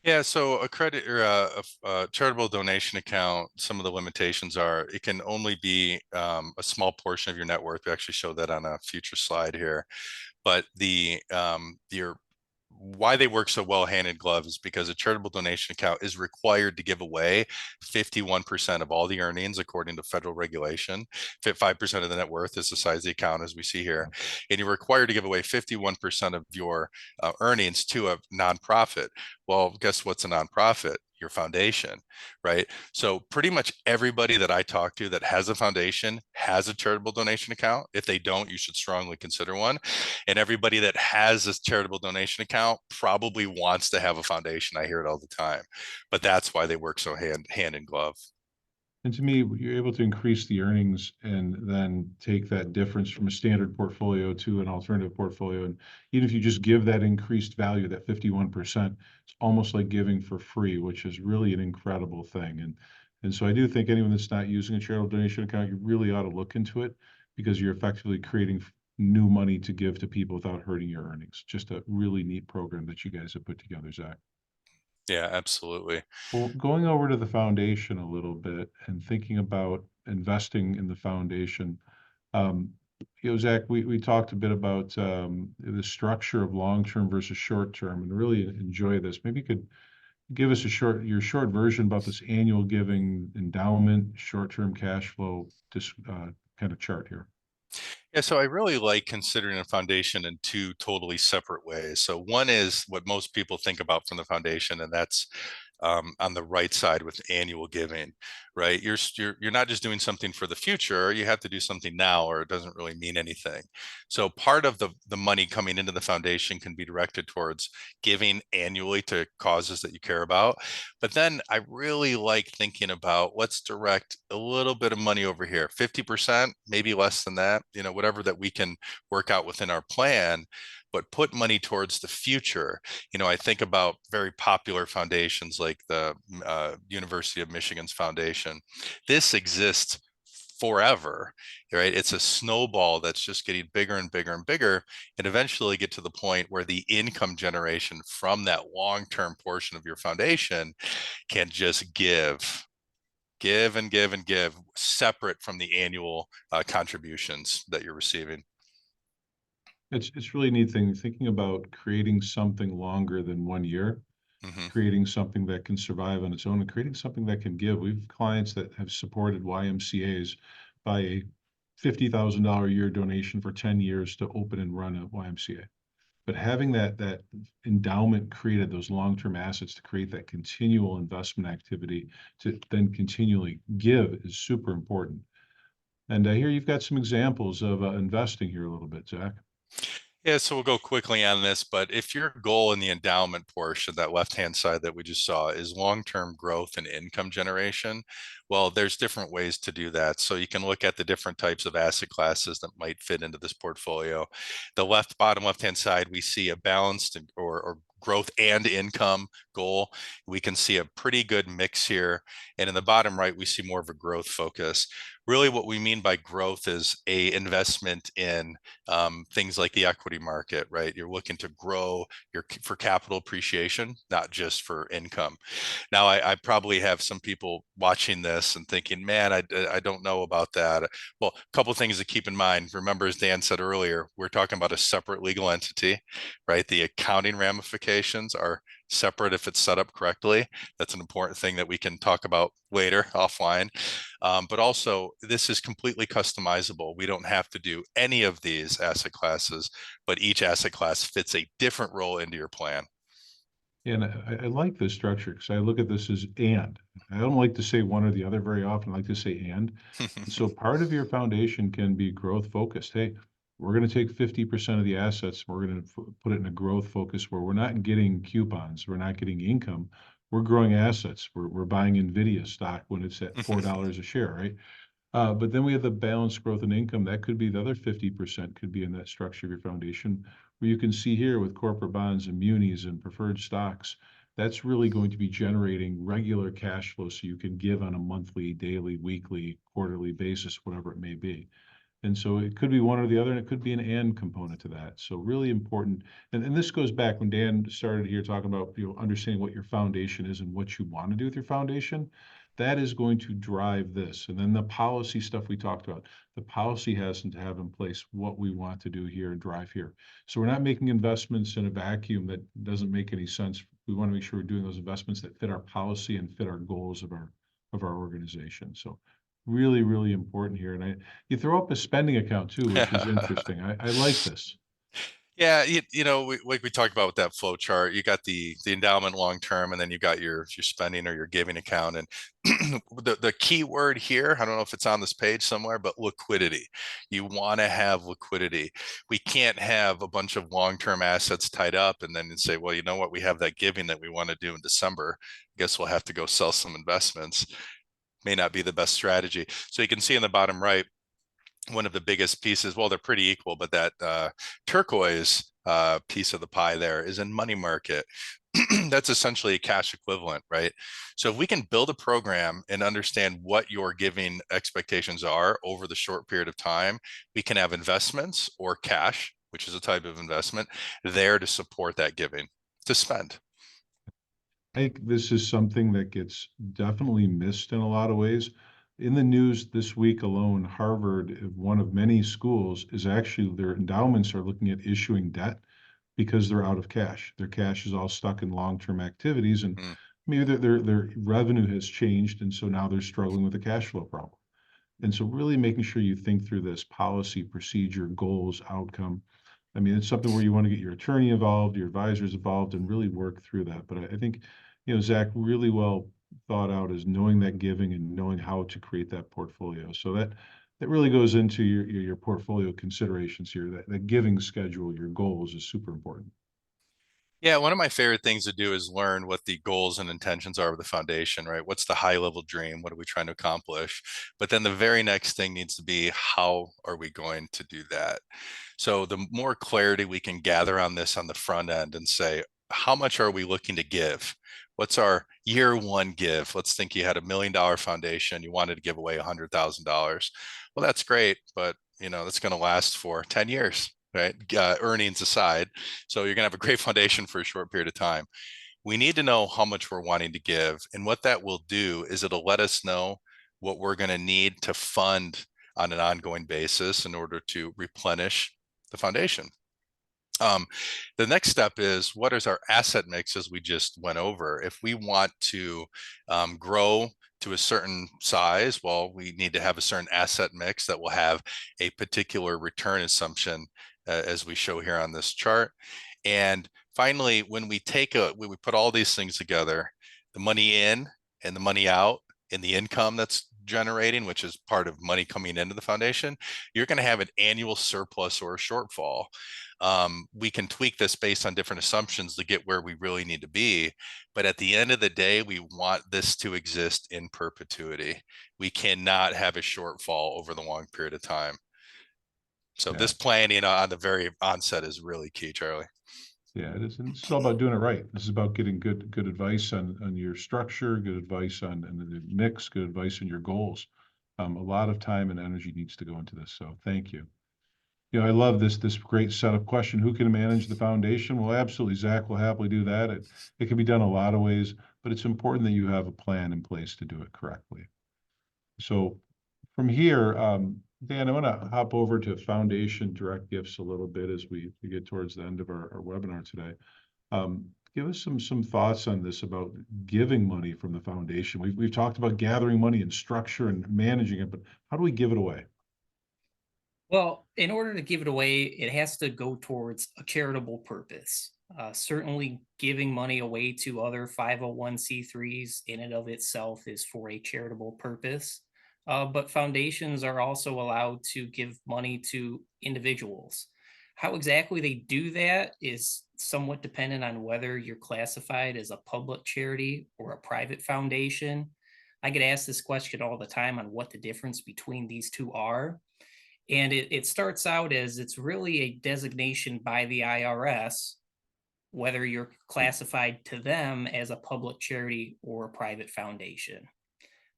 Yeah, so a credit or a charitable donation account, some of the limitations are it can only be a small portion of your net worth. We actually show that on a future slide here. But your why they work so well hand in glove is because a charitable donation account is required to give away 51% of all the earnings according to federal regulation. 5% of the net worth is the size of the account, as we see here. And you're required to give away 51% of your earnings to a nonprofit. Well, guess what's a nonprofit? Your foundation, right? So pretty much everybody that I talk to that has a foundation has a charitable donation account. If they don't, you should strongly consider one. And everybody that has this charitable donation account probably wants to have a foundation. I hear it all the time, but that's why they work so hand in glove. And to me, you're able to increase the earnings and then take that difference from a standard portfolio to an alternative portfolio. And even if you just give that increased value, that 51%, it's almost like giving for free, which is really an incredible thing. And so I do think anyone that's not using a charitable donation account, you really ought to look into it, because you're effectively creating new money to give to people without hurting your earnings. Just a really neat program that you guys have put together, Zach. Yeah, absolutely. Well, going over to the foundation a little bit and thinking about investing in the foundation, um, Zach, we talked a bit about the structure of long-term versus short-term, and really enjoy this. Maybe you could give us your short version about this annual giving endowment, short-term cash flow, this kind of chart here. Yeah, so I really like considering a foundation in two totally separate ways. So one is what most people think about from the foundation, and that's on the right side with annual giving, right? You're not just doing something for the future. You have to do something now, or it doesn't really mean anything. So part of the money coming into the foundation can be directed towards giving annually to causes that you care about. But then I really like thinking about, let's direct a little bit of money over here, 50%, maybe less than that, whatever that we can work out within our plan, but put money towards the future. I think about very popular foundations like the University of Michigan's foundation. This exists forever, right? It's a snowball that's just getting bigger and bigger and bigger, and eventually get to the point where the income generation from that long-term portion of your foundation can just give and give and give, separate from the annual contributions that you're receiving. It's really neat thing thinking about creating something longer than 1 year, Mm-hmm. creating something that can survive on its own, and creating something that can give. We've clients that have supported YMCA's by a $50,000 a year donation for 10 years to open and run a YMCA. But having that endowment created, those long-term assets to create that continual investment activity to then continually give, is super important. And here you've got some examples of investing here a little bit, Zach. Yeah, so we'll go quickly on this, but if your goal in the endowment portion, that left-hand side that we just saw, is long-term growth and income generation, well, there's different ways to do that. So you can look at the different types of asset classes that might fit into this portfolio. The bottom left-hand side, we see a balanced or growth and income goal. We can see a pretty good mix here. And in the bottom right, we see more of a growth focus. Really what we mean by growth is a investment in things like the equity market, right? You're looking to grow for capital appreciation, not just for income. Now, I probably have some people watching this and thinking, man, I don't know about that. Well, a couple of things to keep in mind. Remember, as Dan said earlier, we're talking about a separate legal entity, right? The accounting ramifications are separate if it's set up correctly. That's an important thing that we can talk about later offline. But also, this is completely customizable. We don't have to do any of these asset classes, but each asset class fits a different role into your plan. And I like this structure because I look at this as and. I don't like to say one or the other very often. I like to say and. And so part of your foundation can be growth focused. Hey, we're going to take 50% of the assets. We're going to put it in a growth focus where we're not getting coupons. We're not getting income. We're growing assets. We're buying NVIDIA stock when it's at $4 a share, right? But then we have the balanced growth and income. That could be the other 50% could be in that structure of your foundation, where you can see here with corporate bonds and munis and preferred stocks, that's really going to be generating regular cash flow so you can give on a monthly, daily, weekly, quarterly basis, whatever it may be. And so it could be one or the other, and it could be an and component to that. So really important. And this goes back when Dan started here talking about, understanding what your foundation is and what you want to do with your foundation. That is going to drive this. And then the policy stuff we talked about, the policy has to have in place what we want to do here and drive here. So we're not making investments in a vacuum that doesn't make any sense. We want to make sure we're doing those investments that fit our policy and fit our goals of our organization. So really, really important here. And you throw up a spending account too, which is interesting. I like this. Yeah, like we talked about with that flow chart, you got the endowment long term, and then you got your spending or your giving account. And the key word here, I don't know if it's on this page somewhere, but liquidity. You want to have liquidity. We can't have a bunch of long-term assets tied up and then say, well, you know what, we have that giving that we want to do in December. I guess we'll have to go sell some investments. May not be the best strategy. So you can see in the bottom right, one of the biggest pieces, well, they're pretty equal, but that turquoise piece of the pie there is in money market. That's essentially a cash equivalent, right? So if we can build a program and understand what your giving expectations are over the short period of time, we can have investments or cash, which is a type of investment, there to support that giving, to spend. I think this is something that gets definitely missed in a lot of ways. In the news this week alone, Harvard, one of many schools, is actually their endowments are looking at issuing debt because they're out of cash. Their cash is all stuck in long-term activities, and maybe their revenue has changed, and so now they're struggling with a cash flow problem. And so really making sure you think through this policy, procedure, goals, outcome. I mean, it's something where you want to get your attorney involved, your advisors involved, and really work through that. But I think, Zach, really well thought out is knowing that giving and knowing how to create that portfolio. So that really goes into your portfolio considerations here. That giving schedule, your goals is super important. Yeah, one of my favorite things to do is learn what the goals and intentions are of the foundation, right? What's the high level dream? What are we trying to accomplish? But then the very next thing needs to be, how are we going to do that? So the more clarity we can gather on this on the front end and say, how much are we looking to give? What's our year one give? Let's think you had $1 million foundation, you wanted to give away $100,000. Well, that's great, but that's going to last for 10 years, right? Earnings aside. So you're going to have a great foundation for a short period of time. We need to know how much we're wanting to give. And what that will do is it'll let us know what we're going to need to fund on an ongoing basis in order to replenish the foundation. The next step is, what is our asset mix, as we just went over? If we want to grow to a certain size, well, we need to have a certain asset mix that will have a particular return assumption, as we show here on this chart. And finally, when we put all these things together, the money in and the money out and the income that's generating, which is part of money coming into the foundation, you're going to have an annual surplus or a shortfall. We can tweak this based on different assumptions to get where we really need to be. But at the end of the day, we want this to exist in perpetuity. We cannot have a shortfall over the long period of time. So this planning on the very onset is really key, Charlie. Yeah, it is. And it's all about doing it right. This is about getting good advice on your structure, good advice on the mix, good advice on your goals. A lot of time and energy needs to go into this. So thank you. You know, I love this great setup question. Who can manage the foundation? Well, absolutely. Zach will happily do that. It can be done a lot of ways, but it's important that you have a plan in place to do it correctly. So from here, Dan, I want to hop over to foundation direct gifts a little bit as we get towards the end of our webinar today. Give us some thoughts on this about giving money from the foundation. We've talked about gathering money and structure and managing it, but how do we give it away? Well, in order to give it away, it has to go towards a charitable purpose. Certainly, giving money away to other 501c3s in and of itself is for a charitable purpose. But foundations are also allowed to give money to individuals. How exactly they do that is somewhat dependent on whether you're classified as a public charity or a private foundation. I get asked this question all the time on what the difference between these two are. And it starts out as it's really a designation by the IRS, whether you're classified to them as a public charity or a private foundation.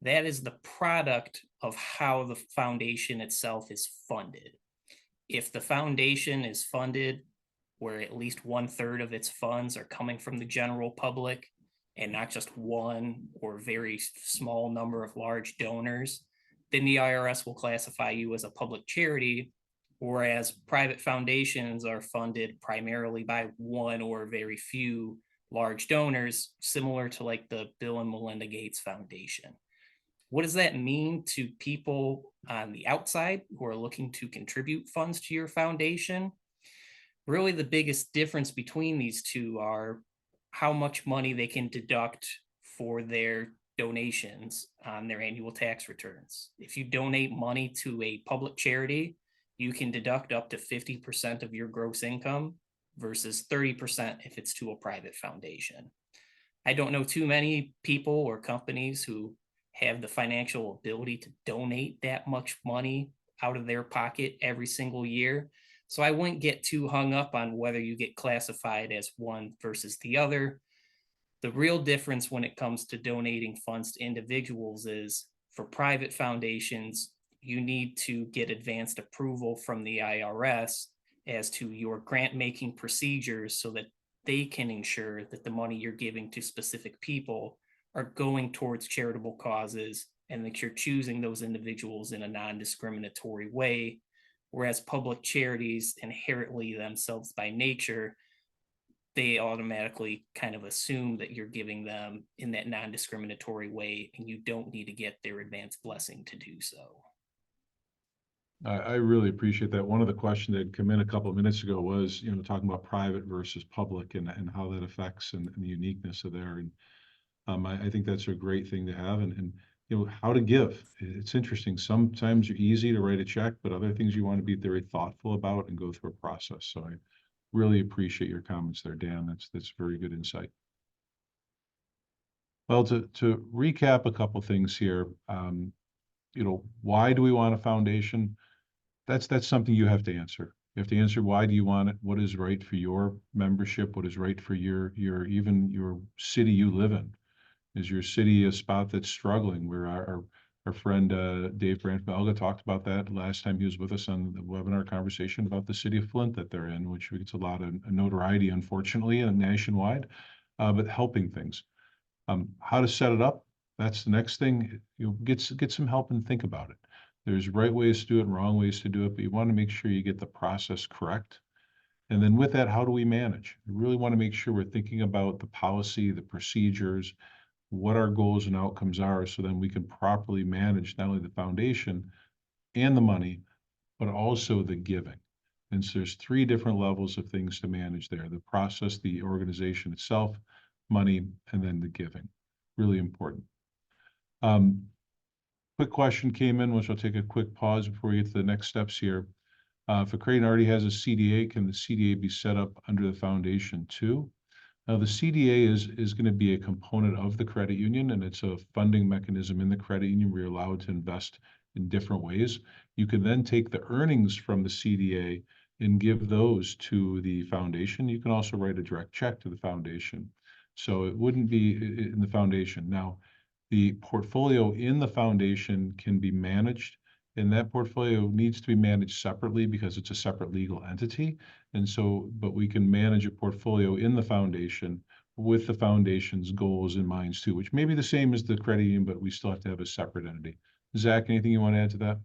That is the product of how the foundation itself is funded. If the foundation is funded where at least 1/3 of its funds are coming from the general public and not just one or very small number of large donors, then the IRS will classify you as a public charity, whereas private foundations are funded primarily by one or very few large donors, similar to like the Bill and Melinda Gates Foundation. What does that mean to people on the outside who are looking to contribute funds to your foundation? Really, the biggest difference between these two are how much money they can deduct for their donations on their annual tax returns. If you donate money to a public charity, you can deduct up to 50% of your gross income versus 30% if it's to a private foundation. I don't know too many people or companies who have the financial ability to donate that much money out of their pocket every single year. So I wouldn't get too hung up on whether you get classified as one versus the other. The real difference when it comes to donating funds to individuals is for private foundations, you need to get advanced approval from the IRS as to your grant making procedures so that they can ensure that the money you're giving to specific people are going towards charitable causes and that you're choosing those individuals in a non-discriminatory way. Whereas public charities inherently themselves by nature, they automatically kind of assume that you're giving them in that non-discriminatory way and you don't need to get their advance blessing to do so. I really appreciate that. One of the questions that had come in a couple of minutes ago was, talking about private versus public and how that affects and the uniqueness of there. And I think that's a great thing to have. And how to give. It's interesting. Sometimes you're easy to write a check, but other things you want to be very thoughtful about and go through a process. So I really appreciate your comments there, Dan. That's very good insight. Well, to recap a couple things here, why do we want a foundation? That's something you have to answer. You have to answer, why do you want it? What is right for your membership? What is right for your even your city you live in? Is your city a spot that's struggling? Where our friend Dave Brandt Belga talked about that last time he was with us on the webinar conversation about the city of Flint that they're in, which gets a lot of notoriety, unfortunately, and nationwide, but helping things. How to set it up? That's the next thing. Get some help and think about it. There's right ways to do it and wrong ways to do it, but you want to make sure you get the process correct. And then with that, how do we manage? We really want to make sure we're thinking about the policy, the procedures, what our goals and outcomes are, so then we can properly manage not only the foundation and the money, but also the giving. And so there's 3 different levels of things to manage there: the process, the organization itself, money, and then the giving. Really important. Quick question came in, which I'll take a quick pause before we get to the next steps here. If a credit already has a CDA, can the CDA be set up under the foundation too? Now, the CDA is going to be a component of the credit union, and it's a funding mechanism in the credit union where you're allowed to invest in different ways. You can then take the earnings from the CDA and give those to the foundation. You can also write a direct check to the foundation. So it wouldn't be in the foundation. Now, the portfolio in the foundation can be managed, and that portfolio needs to be managed separately because it's a separate legal entity. And so, but we can manage a portfolio in the foundation with the foundation's goals in mind too, which may be the same as the credit union, but we still have to have a separate entity. Zach, anything you want to add to that?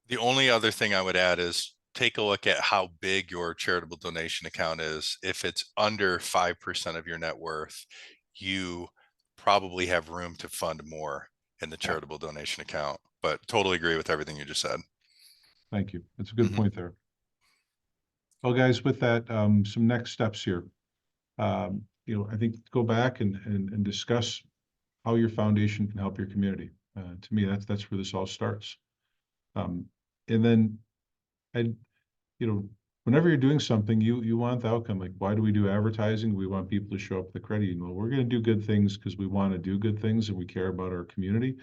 The only other thing I would add is take a look at how big your charitable donation account is. If it's under 5% of your net worth, you probably have room to fund more in the charitable donation account. But totally agree with everything you just said. Thank you. That's a good Mhm. point there. Well, guys, with that, some next steps here. I think go back and discuss how your foundation can help your community. To me, that's where this all starts. And then, I, whenever you're doing something, you want the outcome. Like, why do we do advertising? We want people to show up at the credit union. Well, we're going to do good things because we want to do good things and we care about our community.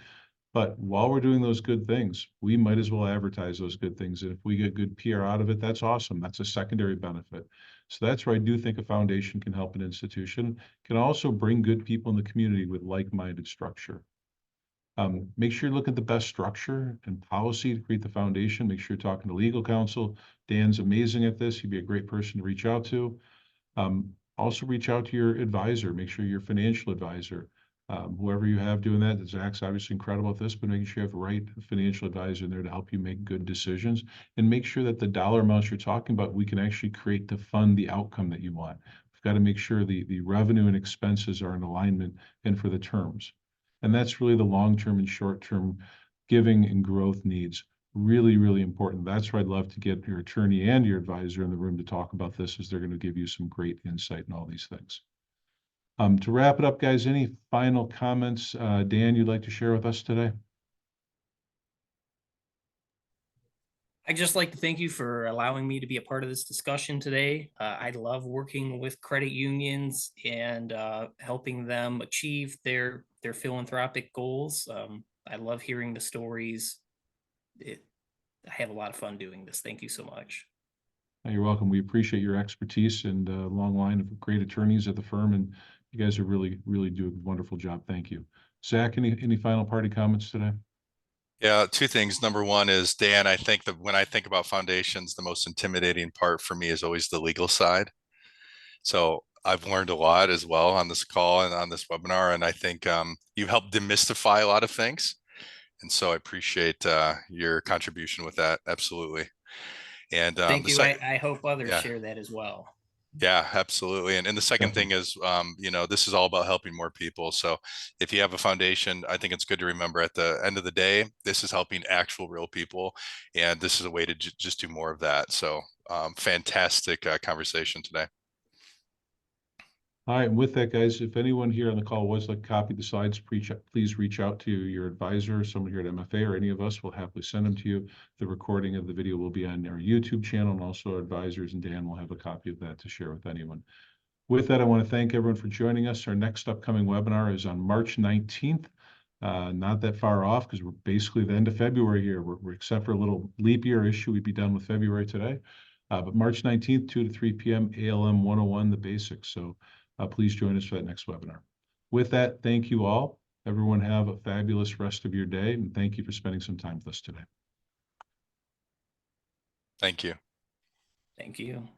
But while we're doing those good things, we might as well advertise those good things. And if we get good PR out of it, that's awesome. That's a secondary benefit. So that's where I do think a foundation can help an institution, can also bring good people in the community with like-minded structure. Make sure you look at the best structure and policy to create the foundation. Make sure you're talking to legal counsel. Dan's amazing at this. He'd be a great person to reach out to. Also reach out to your advisor. Make sure your financial advisor, whoever you have doing that. Zach's obviously incredible at this, but making sure you have the right financial advisor in there to help you make good decisions, and make sure that the dollar amounts you're talking about, we can actually create to fund the outcome that you want. We've got to make sure the revenue and expenses are in alignment and for the terms. And that's really the long-term and short-term giving and growth needs. Really, really important. That's where I'd love to get your attorney and your advisor in the room to talk about this, as they're going to give you some great insight in all these things. To wrap it up, guys, any final comments, Dan, you'd like to share with us today? I'd just like to thank you for allowing me to be a part of this discussion today. I love working with credit unions and helping them achieve their philanthropic goals. I love hearing the stories. I have a lot of fun doing this. Thank you so much. You're welcome. We appreciate your expertise and long line of great attorneys at the firm, and you guys are really, really do a wonderful job. Thank you. Zach, any final party comments today? Yeah, two things. Number one is, Dan, I think that when I think about foundations, the most intimidating part for me is always the legal side. So I've learned a lot as well on this call and on this webinar, and I think you helped demystify a lot of things. And so I appreciate your contribution with that. Absolutely. And Thank you. I hope others yeah. share that as well. Yeah, absolutely. And the second thing is, this is all about helping more people. So if you have a foundation, I think it's good to remember at the end of the day, this is helping actual real people. And this is a way to just do more of that. So fantastic conversation today. All right, and with that, guys, if anyone here on the call was like copy the slides, please reach out to your advisor, someone here at MFA, or any of us will happily send them to you. The recording of the video will be on our YouTube channel, and also our advisors and Dan will have a copy of that to share with anyone. With that, I want to thank everyone for joining us. Our next upcoming webinar is on March 19th. Not that far off, because we're basically the end of February here. We're except for a little leap year issue, we'd be done with February today. But March 19th, 2 to 3 p.m., ALM 101, the basics. So please join us for that next webinar. With that, thank you all. Everyone have a fabulous rest of your day, and thank you for spending some time with us today. Thank you. Thank you.